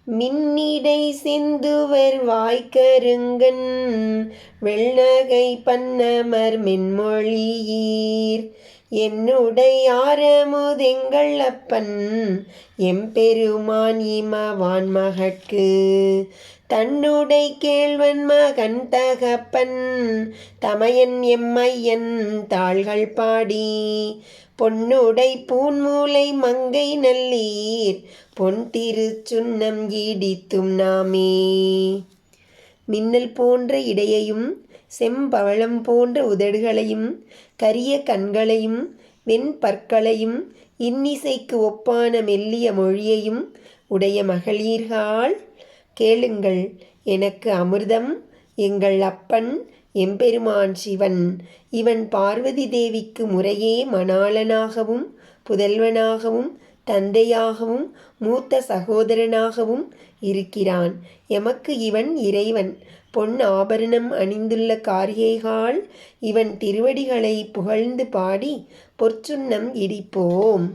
மின்னிடை செந்துவர் வாய்க்கருங்கண் வெள்நகை பன்னமர் மென்மொழியீர் என்னுடை ஆரமுதெங்கள் அப்பன் எம்பெருமான் இமவான் மகட்கு தன்னுடை கேள்வன் மகன் தகப்பன் தமையன் எம்மையன் தாள்கள் பாடி பொன்னுடை பூன்மூலை மங்கை நல்லீர் பொன் திருச்சுன்னம் ஈடித்தும் நாமே. மின்னல் போன்ற இடையையும் செம்பவளம் போன்ற உதடுகளையும் கரிய கண்களையும் வெண்பற்களையும் இன்னிசைக்கு ஒப்பான மெல்லிய மொழியையும் உடைய மகளிர்கள் கேளுங்கள். எனக்கு அமிர்தம் எங்கள் அப்பன் எம்பெருமான் சிவன். இவன் பார்வதி தேவிக்கு முறையே மணாளனாகவும் புதல்வனாகவும் தந்தையாகவும் மூத்த சகோதரனாகவும் இருக்கிறான். எமக்கு இவன் இறைவன். பொன் ஆபரணம் அணிந்துள்ள காரிகைகள் இவன் திருவடிகளை புகழ்ந்து பாடி பொற்சுன்னம் இடிப்போம்.